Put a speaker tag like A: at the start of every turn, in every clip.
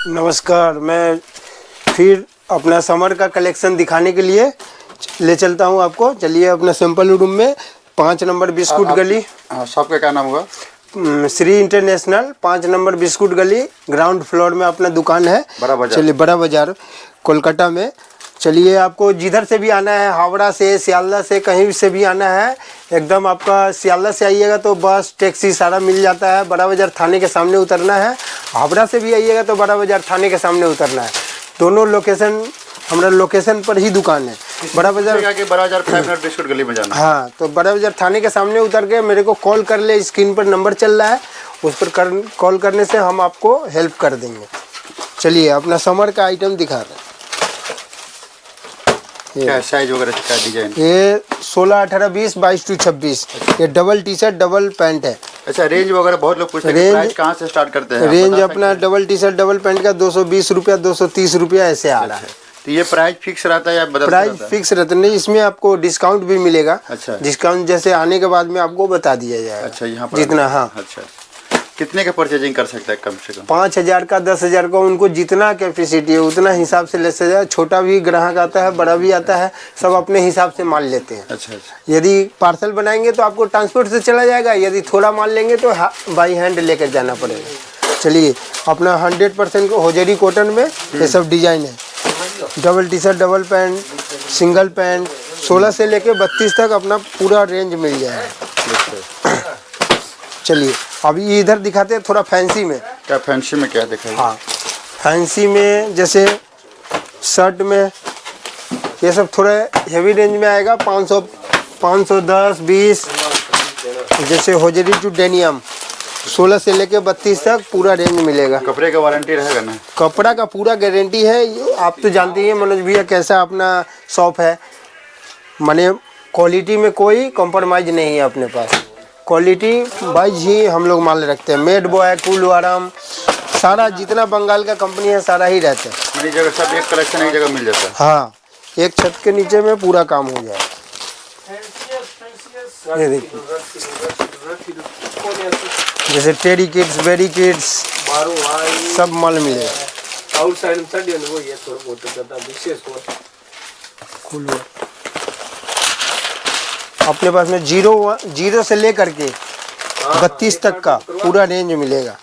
A: नमस्कार, मैं फिर अपना समर का कलेक्शन दिखाने के लिए ले चलता हूं आपको। चलिए अपना सैंपल रूम में 5 नंबर बिस्कुट गली।
B: शॉप का क्या नाम होगा?
A: श्री इंटरनेशनल 5 नंबर बिस्कुट गली, ग्राउंड फ्लोर में अपना दुकान है। चलिए, बड़ा बाजार कोलकाता में। चलिए, आपको जिधर से भी आना है, हावड़ा से, सियालदह से, कहीं से भी आना है, एकदम आपका सियालदह से आइएगा तो बस टैक्सी सारा मिल जाता है। बड़ा बाजार थाने के सामने उतरना है। हावड़ा से भी आइएगा तो बड़ा बाजार थाने के सामने उतरना है। दोनों लोकेशन, हमारा लोकेशन पर ही दुकान है। बड़ा बाजार
B: 5 नंबर बिस्कुट गली में जाना।
A: हाँ, तो बड़ा बाजार थाने के सामने उतर के मेरे को कॉल कर ले। स्क्रीन पर नंबर चल रहा है, उस पर कॉल करने से हम आपको हेल्प कर देंगे। चलिए, अपना समर का आइटम दिखा रहे हैं।
B: क्या साइज वगैरह, क्या डिजाइन?
A: ये 16, 18, 20, 22 to 26। ये double T shirt, double pant है।
B: अच्छा, रेंज वगैरह बहुत लोग पूछते हैं, प्राइस कहाँ से स्टार्ट करते हैं?
A: रेंज अपना double T shirt, double pant का 220 रुपया, 230 रुपया ऐसे आ रहा है।
B: तो ये प्राइस फिक्स रहता है या बदलता
A: प्राइस
B: रहता है?
A: फिक्स रहता है नहीं, इसमें आपको डिस्काउंट भी मिलेगा।
B: अच्छा,
A: डिस्काउंट जैसे आने के बाद में आपको बता दिया जाएगा।
B: अच्छा, यहाँ पर
A: जितना, हाँ।
B: अच्छा, कितने का परचेजिंग कर सकता है कम से कम?
A: 5,000 का, 10,000 का, उनको जितना कैपेसिटी है उतना हिसाब से ले सकते हैं। छोटा भी ग्राहक आता है, बड़ा भी आता है, सब अपने हिसाब से माल लेते हैं।
B: अच्छा, अच्छा।
A: यदि पार्सल बनाएंगे तो आपको ट्रांसपोर्ट से चला जाएगा, यदि थोड़ा माल लेंगे तो बाई हैंड लेकर जाना पड़ेगा। चलिए, अपना 100% होजरी कॉटन में ये सब डिजाइन है। Double T shirt, double pant, single pant, 16 से लेके 32 तक अपना पूरा रेंज मिल जाएगा। चलिए, अभी इधर दिखाते हैं थोड़ा फैंसी में।
B: क्या फैंसी में क्या दिखाई?
A: हाँ, फैंसी में जैसे शर्ट में ये सब थोड़ा हेवी रेंज में आएगा। 500, 510, 20। जैसे होजरी टू डेनियम 16 से लेके 32 तक पूरा रेंज मिलेगा।
B: कपड़े का वारंटी रहेगा ना?
A: कपड़ा का पूरा गारंटी है। आप तो जानते ही हैं मनोज भैया कैसा अपना शॉप है। माने क्वालिटी में कोई कॉम्प्रोमाइज़ नहीं है अपने पास। क्वालिटी वाइज ही हम लोग माल रखते हैं। मेड बॉय, कूल वारम, सारा जितना बंगाल का कंपनी है सारा ही रहता है।
B: मेरी जगह सब एक कलेक्शन एक जगह मिल जाता है।
A: हाँ, एक छत के नीचे में पूरा काम हो जाए। ये देखिए, जैसे टेडी किड्स, बेरी किड्स, सब माल मिलेगा। अपने पास में 0 से लेकर के 32 तक का पूरा रेंज मिलेगा।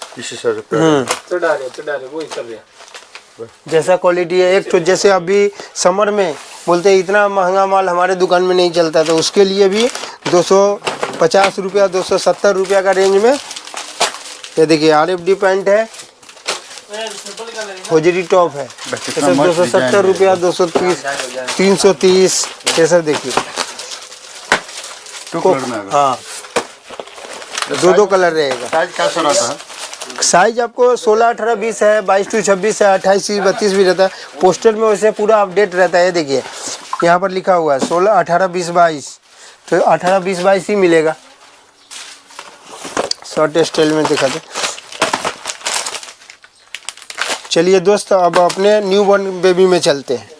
A: जैसा क्वालिटी है। एक तो जैसे अभी समर में बोलते हैं इतना महंगा माल हमारे दुकान में नहीं चलता, तो उसके लिए भी 250 रुपया, 270 रुपया का रेंज में ये देखिए RFD पैंट है, होजरी टॉप है। 270 रुपया, 230, 330, ये सब देखिए। हाँ, 2 कलर रहेगा।
B: साइज क्या सुना था?
A: साइज आपको 16, 18, 20 है, 22 to 26 है, 28, 32 भी रहता है। पोस्टर में वैसे पूरा अपडेट रहता है। देखिए, यहाँ पर लिखा हुआ है 16, 18, 20, 22, तो 18, 20, 22 ही मिलेगा। शॉर्ट स्टाइल में दिखा दे। चलिए दोस्त, अब अपने न्यू बॉर्न बेबी में चलते हैं।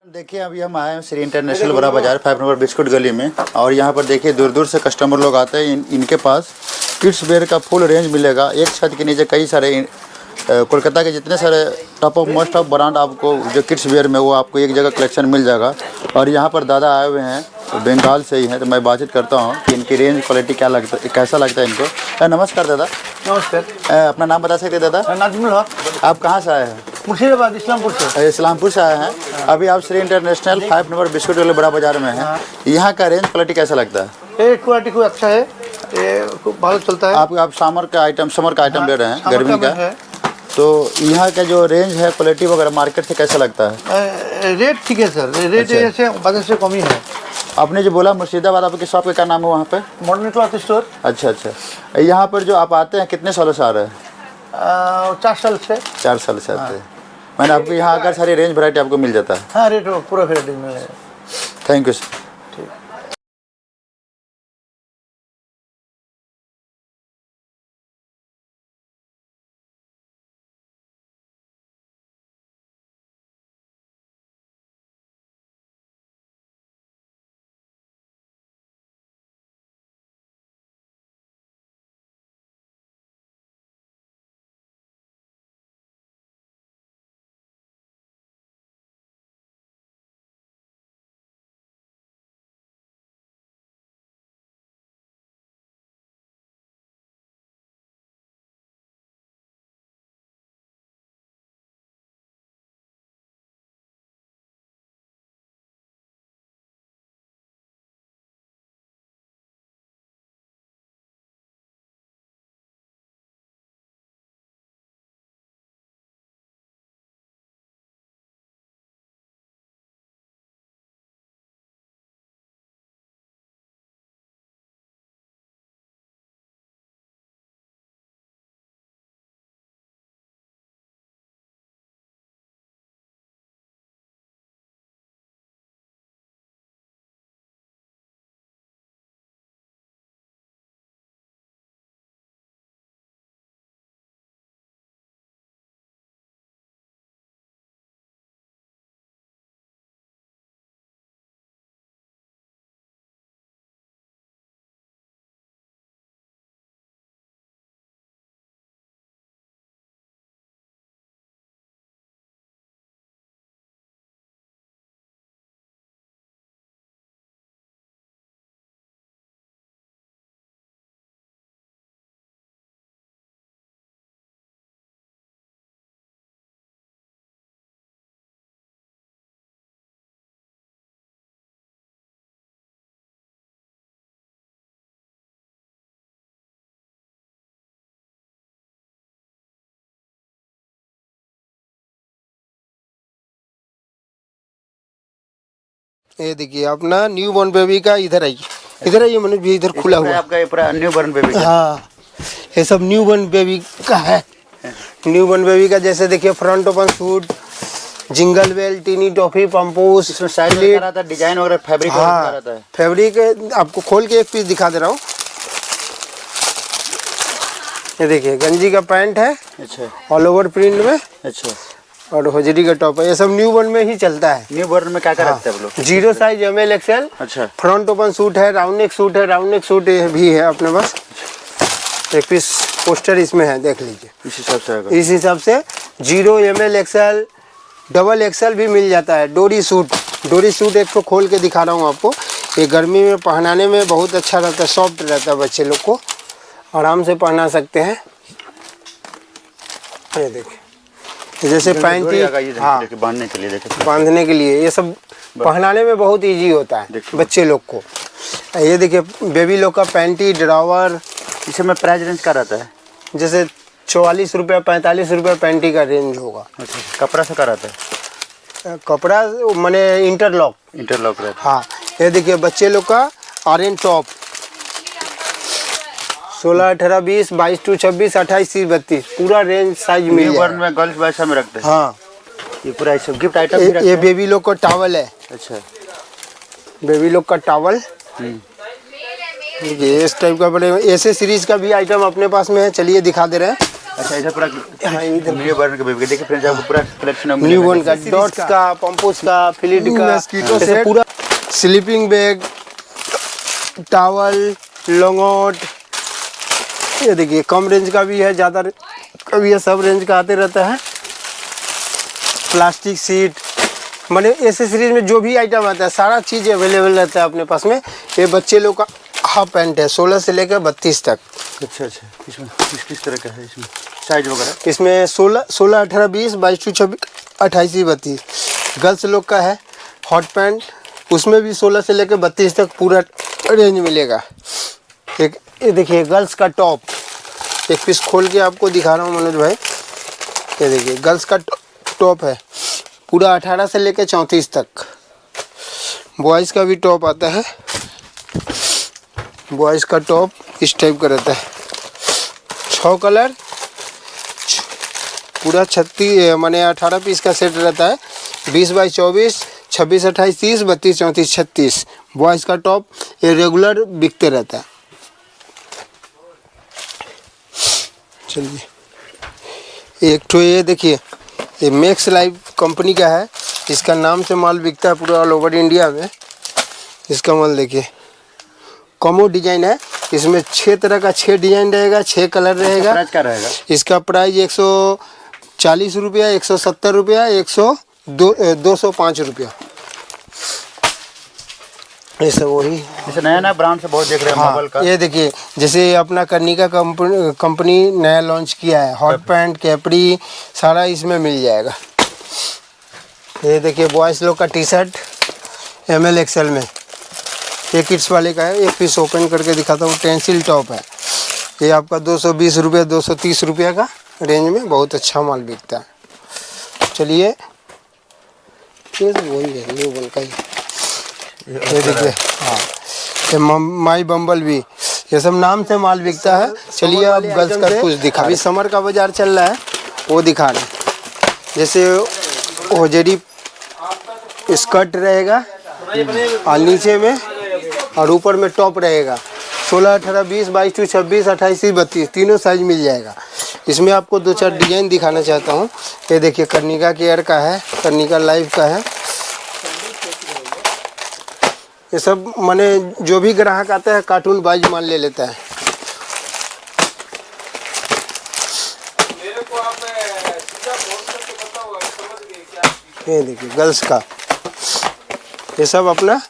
B: देखिए, अभी हम आए हैं श्री इंटरनेशनल बड़ा बाजार 5 नंबर बिस्कुट गली में। और यहाँ पर देखिए दूर दूर से कस्टमर लोग आते हैं। इनके पास किड्स वेयर का फुल रेंज मिलेगा। एक छत के नीचे कई सारे कोलकाता के जितने सारे top of most of brand आपको जो किड्स वेयर में वो आपको एक जगह कलेक्शन मिल जाएगा। और यहाँ पर दादा आए हुए हैं, तो बंगाल से ही हैं, तो मैं बातचीत करता हूँ कि इनकी रेंज क्वालिटी क्या लगता है, कैसा लगता है इनको। नमस्कार दादा।
A: नमस्कार।
B: अपना नाम बता सकते हैं दादा?
A: नाज़मुल हक।
B: आप कहाँ से आए हैं?
A: मुर्शिदाबाद, इस्लामपुर से।
B: इस्लामपुर से आए हैं। अभी आप श्री इंटरनेशनल 5 नंबर बिस्कुट वाले बड़ा बाजार में हैं। यहाँ का रेंज क्वालिटी कैसा लगता है?
C: ये क्वालिटी खूब अच्छा है, ये खूब भालो चलता है।
B: आप समर का आइटम ले रहे हैं,
C: समर
B: गर्मी
C: का
B: का।
C: है।
B: तो यहाँ का जो रेंज है, क्वालिटी वगैरह मार्केट से कैसा लगता है?
C: रेट ठीक है सर, रेट
B: अच्छा।
C: जैसे बाजार से कम ही है।
B: आपने जो बोला मुर्शिदाबाद, आपके शॉप का क्या नाम है वहाँ पे?
C: Modern cloth store.
B: अच्छा अच्छा। यहाँ पर जो आप आते हैं कितने सालों से आ रहे हैं?
C: 4 साल से।
B: 4 साल से आते हैं। मैंने आपको यहाँ आकर सारी रेंज वैरायटी आपको मिल जाता है।
C: हाँ, रेट पूरा वेराइटी में।
B: Thank you sir.
A: ये देखिए अपना न्यू बॉर्न बेबी का, इधर आइए मनोज भी, इधर खुला हुआ।
B: आपका ये पूरा न्यू बॉर्न बेबी का?
A: हाँ, ये सब न्यू बॉर्न बेबी का है। न्यू बॉर्न बेबी का जैसे देखिए front open suit, jingle bell, tiny toffee, पंपोस,
B: डिजाइन वगैरह, फैब्रिक
A: हाँ,
B: रहता है।
A: फैब्रिक आपको खोल के एक पीस दिखा दे रहा हूँ। ये देखिए गंजी का पैंट है,
B: अच्छा,
A: ऑल ओवर प्रिंट में,
B: अच्छा।
A: और होजरी का टॉप है। ये सब न्यू बॉर्न में ही चलता है।
B: न्यू बॉर्न में क्या क्या रखते हैं आप लोग?
A: 0 साइज ML XL,
B: अच्छा।
A: फ्रंट ओपन सूट है, राउंड नेक सूट है, राउंड नेक सूट भी है अपने पास। एक पीस पोस्टर इसमें है, देख लीजिए।
B: इस हिसाब से आएगा।
A: इस हिसाब से 0 ML XL, डबल XL भी मिल जाता है। डोरी सूट एक तो खोल के दिखा रहा हूँ आपको। ये गर्मी में पहनाने में बहुत अच्छा रहता है, सॉफ्ट रहता है, बच्चे लोग को आराम से पहना सकते हैं। ये देखिए जैसे पैंटी, हाँ,
B: बांधने के लिए, देखिए
A: बांधने के लिए ये सब पहनाने में बहुत इजी होता है बच्चे लोग को। ये देखिए बेबी लोग का पैंटी, ड्रावर।
B: इसमें प्राइस रेंज क्या रहता है?
A: जैसे 44 रुपये 45 रुपये पैंटी का रेंज होगा।
B: अच्छा, कपड़ा से क्या रहता है?
A: कपड़ा माने इंटरलॉक
B: रहता है।
A: हाँ, ये देखिए बच्चे लोग का ऑरेंज टॉप 16, 18, 20, 22 to 26, 28, 30, 32 पूरा रेंज साइज मिल जाएगा।
B: में गर्ल्स बॉयज में रखते हैं।
A: हाँ,
B: ये पूरा सब गिफ्ट आइटम भी रखते
A: ये
B: हैं।
A: बेबी लोग का टॉवल है।
B: अच्छा,
A: बेबी लोग का टॉवल। देखिए इस टाइप का बड़े ऐसे सीरीज का भी आइटम अपने पास में है। चलिए दिखा दे रहे हैं।
B: अच्छा, इधर पूरा न्यू बॉर्न का बेबी, देखिए फ्रेंड्स, आपको पूरा कलेक्शन
A: न्यू बॉर्न का, डॉट्स का, पंपोस का, फिलिट का, ऐसे पूरा स्लीपिंग बैग, टॉवल, लॉन्गोट। ये देखिए कम रेंज का भी है, ज़्यादा का भी है, सब रेंज का आते रहता है। प्लास्टिक सीट, माने ऐसे सीरीज में जो भी आइटम आता है सारा चीज़ अवेलेबल रहता है अपने पास में। ये बच्चे लोग का हाफ पैंट है 16 से लेकर 32 तक।
B: अच्छा, इसमें किस तरह का है? इसमें साइज वगैरह?
A: इसमें 16, 18, 20, 22 to 26, 28, 32। गर्ल्स लोग का है हॉट पैंट, उसमें भी 16 से लेकर 32 तक पूरा रेंज मिलेगा। एक ये देखिए गर्ल्स का टॉप, एक पीस खोल के आपको दिखा रहा हूँ मनोज भाई। ये देखिए गर्ल्स का टॉप है, पूरा 18 से लेकर 34 तक। बॉयज़ का भी टॉप आता है, बॉयज़ का टॉप इस टाइप का रहता है। 6 कलर, पूरा 36 माने 18 पीस का सेट रहता है। 20 बाई 24, 26 28 30, 32 34 36 बॉयज़ का टॉप ये रेगुलर बिकते रहता है। चलिए एक तो ये देखिए, ये मैक्स लाइफ कंपनी का है, इसका नाम से माल बिकता है पूरा ऑल ओवर इंडिया में। इसका माल देखिए, कॉम्बो डिजाइन है, इसमें 6 तरह का 6 डिजाइन रहेगा, 6 कलर रहेगा।
B: प्राइस क्या रहेगा?
A: इसका प्राइस 140 रुपया, 170 रुपया, 205 रुपया। ये सब वही
B: जैसे नया नया ब्रांड से बहुत देख रहे हैं मोबाइल का।
A: ये देखिए जैसे अपना कर्निका कंपनी नया लॉन्च किया है, हॉट पैंट कैपरी सारा इसमें मिल जाएगा। ये देखिए बॉयज़ लोग का टी शर्ट ML XL में, ये किड्स वाले का है। एक पीस ओपन करके दिखाता हूँ, टेंसिल टॉप है, ये आपका 220 रुपया 230 रुपया का रेंज में बहुत अच्छा माल बिकता है। चलिए ये सब वही है, न्यू बन का ही। ये देखिए हाँ, ये माई बम्बल भी, ये सब नाम से माल बिकता है। चलिए अब गर्ल्स का कुछ दिखा, अभी समर का बाजार चल रहा है वो दिखा रहे हैं। जैसे होजरी स्कर्ट रहेगा और नीचे में और ऊपर में टॉप रहेगा। 16 18 20 22 26 28 32 तीनों साइज मिल जाएगा। इसमें आपको 2-4 डिजाइन दिखाना चाहता हूँ। ये देखिए कर्निका केयर का है, कर्निका लाइफ का है। ये सब माने जो भी ग्राहक आता है कार्टून बाइज माल ले लेता है। ये देखिए गर्ल्स का, ये सब अपना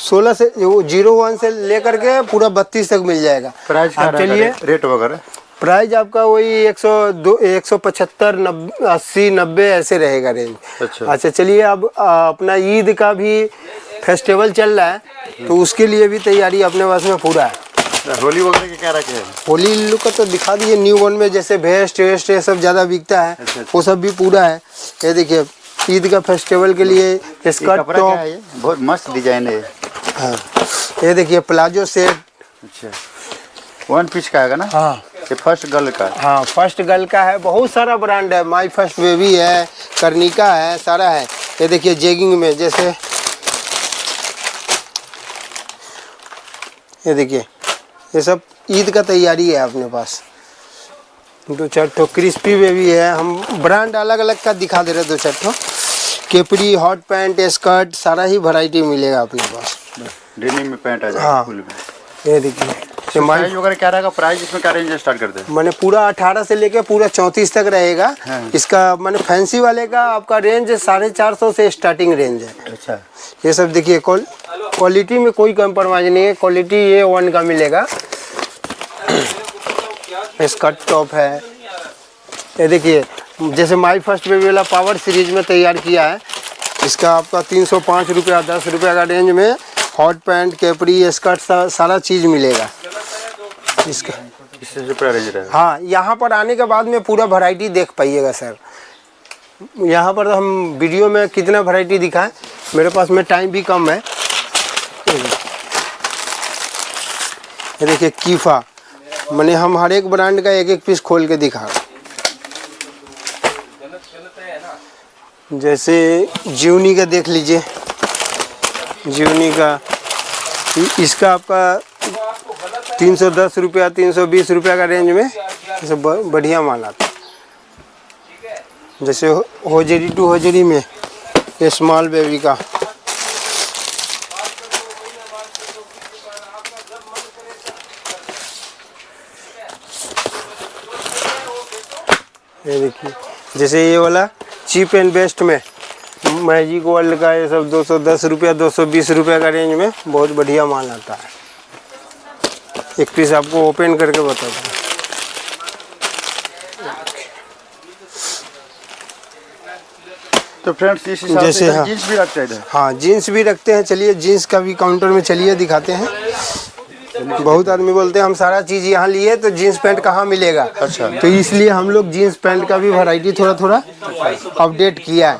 A: 16 से 01 से लेकर के पूरा 32 तक मिल जाएगा।
B: प्राइस क्या रहेगा?
A: चलिए
B: रेट वगैरह
A: प्राइस आपका वही 102 175 90 80 90 ऐसे रहेगा रेंज। अच्छा चलिए अब अपना ईद का भी फेस्टिवल चल रहा है, तो उसके लिए भी तैयारी अपने पास में पूरा है।
B: होली वगैरह के क्या रखे हैं?
A: होली लुक का तो दिखा दीजिए। न्यू वन में जैसे वेस्ट वेस्ट ये सब ज़्यादा बिकता है, वो सब भी पूरा है। ये देखिए ईद का फेस्टिवल के लिए स्कर्ट टॉप,
B: बहुत मस्त डिजाइन है।
A: हाँ ये देखिए प्लाजो सेट।
B: अच्छा 1 पीस का है ना?
A: हाँ
B: ये फर्स्ट गर्ल का।
A: हाँ फर्स्ट गर्ल का है, बहुत सारा ब्रांड है, माई फर्स्ट बेबी है, कर्निका है, सारा है। ये देखिए जेगिंग में जैसे ये देखिए ये सब ईद का तैयारी है अपने पास। 2-4 ठो क्रिस्पी बेबी है, हम ब्रांड अलग अलग का दिखा दे रहे हैं। 2-4 ठो केपरी हॉट पैंट स्कर्ट सारा ही वैरायटी मिलेगा अपने पास।
B: डेनिम में पैंट आ जाएगा।
A: हाँ
B: फुल में।
A: ये देखिए
B: प्राइस वगैरह क्या रहेगा? प्राइस इसमें क्या रेंज स्टार्ट करते हैं?
A: मैंने पूरा 18 से लेके पूरा 34 तक रहेगा।
B: हाँ।
A: इसका मैंने फैंसी वाले का आपका रेंज 450 से स्टार्टिंग रेंज है।
B: अच्छा
A: ये सब देखिए क्वालिटी में कोई कम्प्रोमाइज नहीं है, क्वालिटी ये 1 का मिलेगा। इसका टॉप है, ये देखिए जैसे माई फर्स्ट बेबी वाला पावर सीरीज में तैयार किया है। इसका आपका 305 रुपया 10 रुपया का रेंज में हॉट पैंट कैपरी स्कर्ट सारा चीज़ मिलेगा इसका।
B: इससे पूरा रेंज रहेगा।
A: हाँ यहाँ पर आने के बाद में पूरा वैरायटी देख पाइएगा सर। यहाँ पर हम वीडियो में कितना वैरायटी दिखाएं, मेरे पास में टाइम भी कम है। ये देखिए कीफा, मैंने हम हर एक ब्रांड का 1-1 पीस खोल के दिखा। जैसे जीवनी का देख लीजिए, जीवनी का इसका आपका 310 रुपया 320 रुपया का रेंज में सब बढ़िया माल आता है। जैसे होजरी टू होजरी में ये स्मॉल बेबी का, ये देखिए जैसे ये वाला चीप एंड बेस्ट में मैजिक वर्ल्ड का, ये सब 210 रुपया 220 रुपया का रेंज में बहुत बढ़िया माल आता है। एक पीस आपको ओपन करके बता दूँ।
B: तो तो फ्रेंड्स इस हिसाब
A: जैसे
B: से
A: हाँ।
B: जीन्स भी रखते हैं इधर।
A: हाँ जीन्स भी रखते हैं। चलिए जीन्स का भी काउंटर में चलिए दिखाते हैं। बहुत आदमी बोलते हैं हम सारा चीज़ यहाँ लिए तो जीन्स पैंट कहाँ मिलेगा।
B: अच्छा।
A: तो इसलिए हम लोग जीन्स पैंट का भी वैरायटी थोड़ा थोड़ा अपडेट किया है।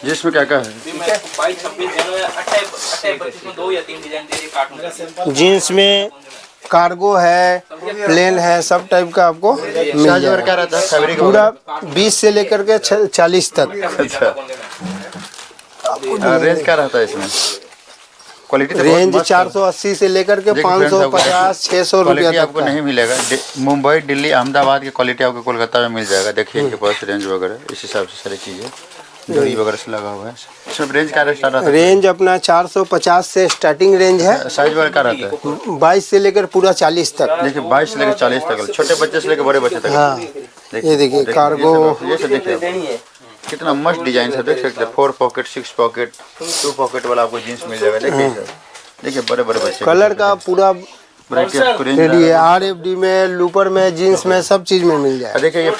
B: जिसमें क्या क्या है?
A: जीन्स में कार्गो है, प्लेन है, सब टाइप का आपको मिल
B: साइज और
A: जाएगा।
B: क्या रहता है फैब्रिक?
A: पूरा 20 से लेकर के 40 तक।
B: अच्छा। रेंज क्या रहता है इसमें? क्वालिटी तो
A: रेंज
B: बहुत मस्त है।
A: 480 से लेकर के
B: देखिए फ्रेंड्स,
A: 550 600 रुपया
B: क्वालिटी
A: तक
B: आपको
A: का है।
B: नहीं मिलेगा। मुंबई, दिल्ली, अहमदाबाद की क्वालिटी आपको कोलकाता में मिल जाएगा। देखिए इनके पास रेंज वगैरह इस हिसाब से सारी चीज़ें डोरी वगैरह से लगा हुआ है। सब रेंज क्या स्टार्ट रहता है?
A: रेंज अपना 450 से स्टार्टिंग रेंज है।
B: साइज वगैरह क्या रहता है?
A: 22 से लेकर पूरा 40 तक।
B: देखिए 22 से लेकर 40 तक, छोटे बच्चे से लेकर बड़े बच्चे तक।
A: हाँ ये देखिए कार्गो।
B: ये सब देखिए कितना मस्त डिजाइन है, देख सकते हैं। 4 पॉकेट, 6 पॉकेट, 2 पॉकेट वाला आपको जीन्स मिल जाएगा। देखिए सर, देखिए बड़े बड़े बच्चे
A: कलर का पूरा
B: वैरायटी आपको रेंज
A: रेडी है। RFD में, लूपर में, जीन्स में, सब चीज़ में मिल जाएगा।
B: देखिए ये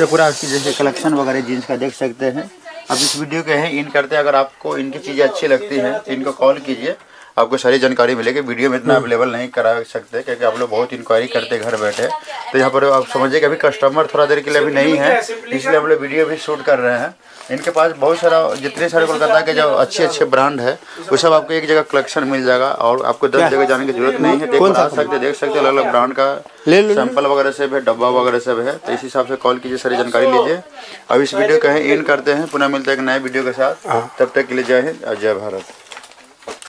B: पूरा आपकी जैसे कलेक्शन वगैरह जीन्स का देख सकते हैं। अब इस वीडियो के हैं इन करते हैं। अगर आपको इनकी चीज़ें अच्छी लगती हैं तो इनको कॉल कीजिए, आपको सारी जानकारी मिलेगी। वीडियो में इतना अवेलेबल नहीं करा सकते क्योंकि आप लोग बहुत इंक्वायरी करते हैं घर बैठे। तो यहाँ पर आप समझिए कि अभी कस्टमर थोड़ा देर के लिए अभी नहीं है, इसलिए हम लोग वीडियो भी शूट कर रहे हैं। इनके पास बहुत सारा, जितने सारे कोलकाता के जो अच्छे अच्छे ब्रांड है वो सब आपको एक जगह कलेक्शन मिल जाएगा और आपको 10 जगह जाने की जरूरत नहीं है। देख सकते अलग अलग ब्रांड का सैंपल वगैरह सब है, डब्बा वगैरह सब है। तो इस हिसाब से कॉल कीजिए, सारी जानकारी लीजिए। अब इस वीडियो का है इन करते हैं, पुनः मिलते हैं एक नए वीडियो के साथ। तब तक के लिए जय हिंद और जय भारत।